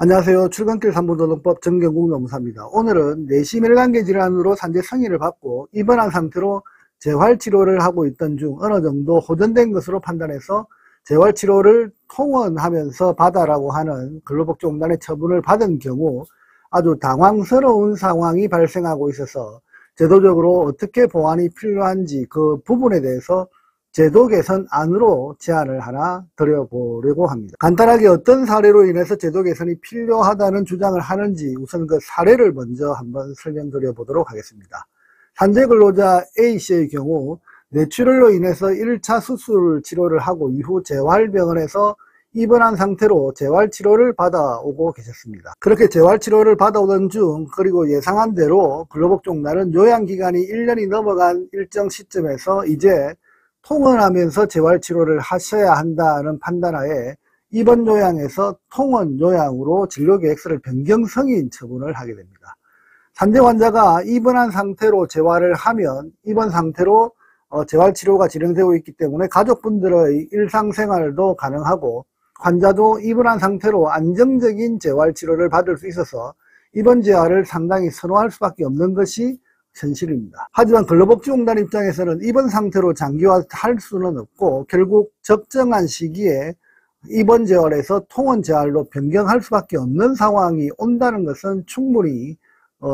안녕하세요. 출근길 산부노동법 정경국 노무사입니다. 오늘은 내시멸관계 질환으로 산재 승인을 받고 입원한 상태로 재활치료를 하고 있던 중 어느 정도 호전된 것으로 판단해서 재활치료를 통원하면서 받아라고 하는 근로복지공단의 처분을 받은 경우 아주 당황스러운 상황이 발생하고 있어서 제도적으로 어떻게 보완이 필요한지 그 부분에 대해서 제도 개선 안으로 제안을 하나 드려보려고 합니다. 간단하게 어떤 사례로 인해서 제도 개선이 필요하다는 주장을 하는지 우선 그 사례를 먼저 한번 설명드려 보도록 하겠습니다. 산재 근로자 A씨의 경우 뇌출혈로 인해서 1차 수술 치료를 하고 이후 재활병원에서 입원한 상태로 재활치료를 받아오고 계셨습니다. 그렇게 재활치료를 받아오던 중 그리고 예상한 대로 근로복지공단은 요양기간이 1년이 넘어간 일정 시점에서 이제 통원하면서 재활치료를 하셔야 한다는 판단하에 입원 요양에서 통원 요양으로 진료계획서를 변경 승인 처분을 하게 됩니다. 산재 환자가 입원한 상태로 재활을 하면 입원 상태로 재활치료가 진행되고 있기 때문에 가족분들의 일상생활도 가능하고 환자도 입원한 상태로 안정적인 재활치료를 받을 수 있어서 입원 재활을 상당히 선호할 수밖에 없는 것이 현실입니다. 하지만 근로복지공단 입장에서는 입원 상태로 장기화할 수는 없고 결국 적정한 시기에 입원 재활에서 통원 재활로 변경할 수밖에 없는 상황이 온다는 것은 충분히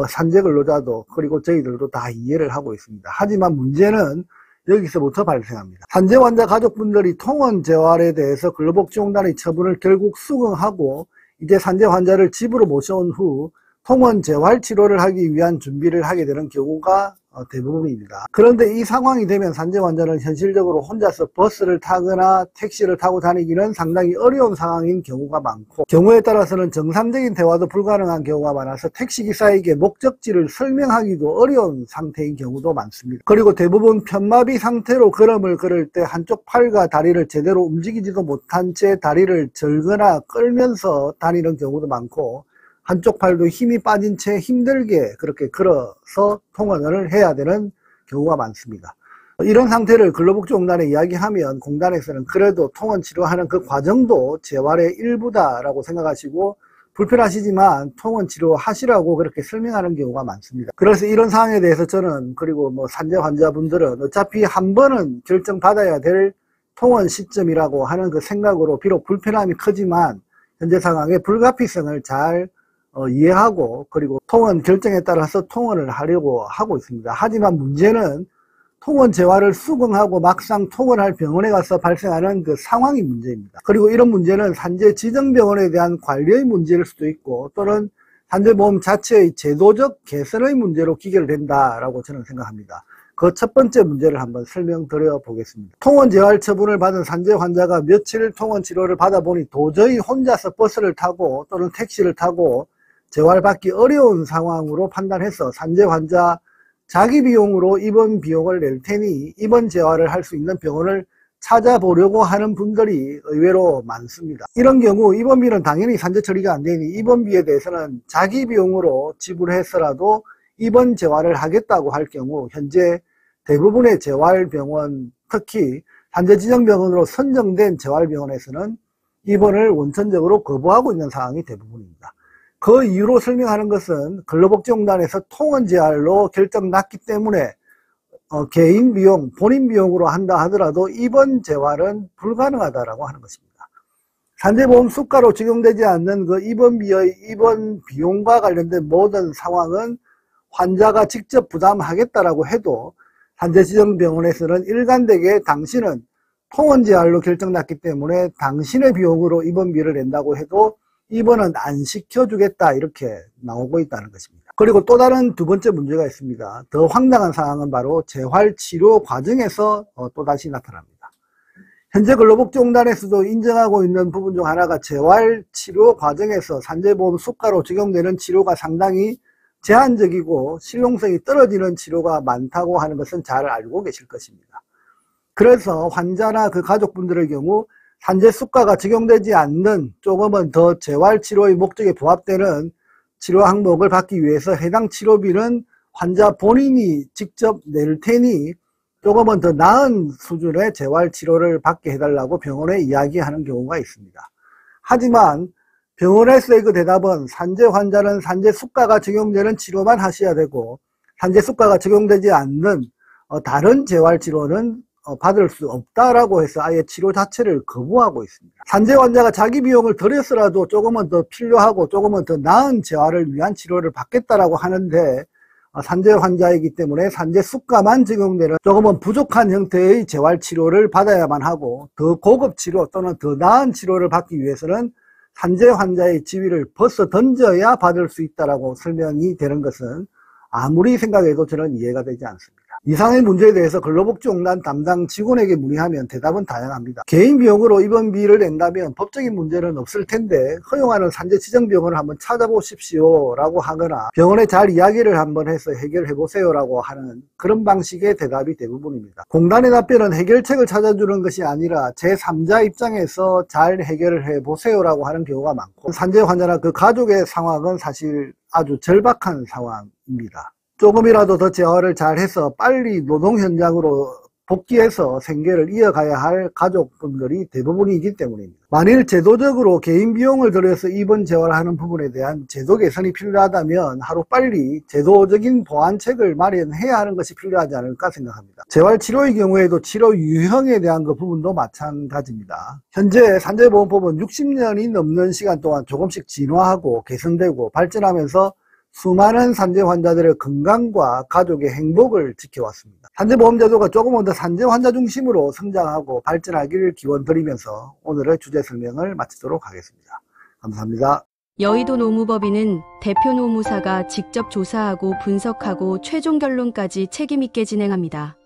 산재 근로자도 그리고 저희들도 다 이해를 하고 있습니다. 하지만 문제는 여기서부터 발생합니다. 산재 환자 가족분들이 통원 재활에 대해서 근로복지공단의 처분을 결국 수긍하고 이제 산재 환자를 집으로 모셔온 후 통원 재활 치료를 하기 위한 준비를 하게 되는 경우가 대부분입니다. 그런데 이 상황이 되면 산재 환자는 현실적으로 혼자서 버스를 타거나 택시를 타고 다니기는 상당히 어려운 상황인 경우가 많고 경우에 따라서는 정상적인 대화도 불가능한 경우가 많아서 택시기사에게 목적지를 설명하기도 어려운 상태인 경우도 많습니다. 그리고 대부분 편마비 상태로 걸음을 걸을 때 한쪽 팔과 다리를 제대로 움직이지도 못한 채 다리를 절거나 끌면서 다니는 경우도 많고 한쪽 팔도 힘이 빠진 채 힘들게 그렇게 걸어서 통원을 해야 되는 경우가 많습니다. 이런 상태를 근로복지공단에 이야기하면 공단에서는 그래도 통원 치료하는 그 과정도 재활의 일부다라고 생각하시고 불편하시지만 통원 치료하시라고 그렇게 설명하는 경우가 많습니다. 그래서 이런 상황에 대해서 저는 그리고 산재 환자분들은 어차피 한 번은 결정받아야 될 통원 시점이라고 하는 그 생각으로 비록 불편함이 크지만 현재 상황의 불가피성을 잘 이해하고 그리고 통원 결정에 따라서 통원을 하려고 하고 있습니다. 하지만 문제는 통원 재활을 수긍하고 막상 통원할 병원에 가서 발생하는 그 상황이 문제입니다. 그리고 이런 문제는 산재 지정병원에 대한 관리의 문제일 수도 있고 또는 산재보험 자체의 제도적 개선의 문제로 귀결된다라고 저는 생각합니다. 그 첫 번째 문제를 한번 설명드려 보겠습니다. 통원 재활 처분을 받은 산재 환자가 며칠 통원 치료를 받아보니 도저히 혼자서 버스를 타고 또는 택시를 타고 재활받기 어려운 상황으로 판단해서 산재 환자 자기 비용으로 입원 비용을 낼 테니 입원 재활을 할 수 있는 병원을 찾아보려고 하는 분들이 의외로 많습니다. 이런 경우 입원비는 당연히 산재 처리가 안 되니 입원비에 대해서는 자기 비용으로 지불해서라도 입원 재활을 하겠다고 할 경우 현재 대부분의 재활병원, 특히 산재지정병원으로 선정된 재활병원에서는 입원을 원천적으로 거부하고 있는 상황이 대부분입니다. 그 이유로 설명하는 것은 근로복지공단에서 통원 재활로 결정 났기 때문에 개인 비용, 본인 비용으로 한다 하더라도 입원 재활은 불가능하다라고 하는 것입니다. 산재보험 수가로 적용되지 않는 그 입원비의 입원 비용과 관련된 모든 상황은 환자가 직접 부담하겠다라고 해도 산재지정병원에서는 일관되게 당신은 통원 재활로 결정났기 때문에 당신의 비용으로 입원비를 낸다고 해도 입원은 안 시켜주겠다 이렇게 나오고 있다는 것입니다. 그리고 또 다른 두 번째 문제가 있습니다. 더 황당한 상황은 바로 재활치료 과정에서 또다시 나타납니다. 현재 근로복지공단에서도 인정하고 있는 부분 중 하나가 재활치료 과정에서 산재보험 수가로 적용되는 치료가 상당히 제한적이고 실용성이 떨어지는 치료가 많다고 하는 것은 잘 알고 계실 것입니다. 그래서 환자나 그 가족분들의 경우 산재 수가가 적용되지 않는 조금은 더 재활치료의 목적에 부합되는 치료 항목을 받기 위해서 해당 치료비는 환자 본인이 직접 낼 테니 조금은 더 나은 수준의 재활치료를 받게 해달라고 병원에 이야기하는 경우가 있습니다. 하지만 병원에서의 그 대답은 산재 환자는 산재 수가가 적용되는 치료만 하셔야 되고 산재 수가가 적용되지 않는 다른 재활치료는 받을 수 없다라고 해서 아예 치료 자체를 거부하고 있습니다. 산재 환자가 자기 비용을 들여서라도 조금은 더 필요하고 조금은 더 나은 재활을 위한 치료를 받겠다라고 하는데 산재 환자이기 때문에 산재 수가만 적용되는 조금은 부족한 형태의 재활치료를 받아야만 하고 더 고급 치료 또는 더 나은 치료를 받기 위해서는 산재 환자의 지위를 벗어 던져야 받을 수 있다라고 설명이 되는 것은 아무리 생각해도 저는 이해가 되지 않습니다. 이상의 문제에 대해서 근로복지공단 담당 직원에게 문의하면 대답은 다양합니다. 개인 비용으로 입원비를 낸다면 법적인 문제는 없을 텐데 허용하는 산재 지정병원을 한번 찾아보십시오 라고 하거나 병원에 잘 이야기를 한번 해서 해결해 보세요 라고 하는 그런 방식의 대답이 대부분입니다. 공단의 답변은 해결책을 찾아주는 것이 아니라 제3자 입장에서 잘 해결을 해 보세요 라고 하는 경우가 많고 산재 환자나 그 가족의 상황은 사실 아주 절박한 상황입니다. 조금이라도 더 재활을 잘해서 빨리 노동 현장으로 복귀해서 생계를 이어가야 할 가족분들이 대부분이기 때문입니다. 만일 제도적으로 개인 비용을 들여서 입원 재활하는 부분에 대한 제도 개선이 필요하다면 하루빨리 제도적인 보완책을 마련해야 하는 것이 필요하지 않을까 생각합니다. 재활치료의 경우에도 치료 유형에 대한 그 부분도 마찬가지입니다. 현재 산재보험법은 60년이 넘는 시간 동안 조금씩 진화하고 개선되고 발전하면서 수많은 산재 환자들의 건강과 가족의 행복을 지켜왔습니다. 산재보험제도가 조금은 더 산재 환자 중심으로 성장하고 발전하기를 기원드리면서 오늘의 주제 설명을 마치도록 하겠습니다. 감사합니다. 여의도 노무법인은 대표 노무사가 직접 조사하고 분석하고 최종 결론까지 책임있게 진행합니다.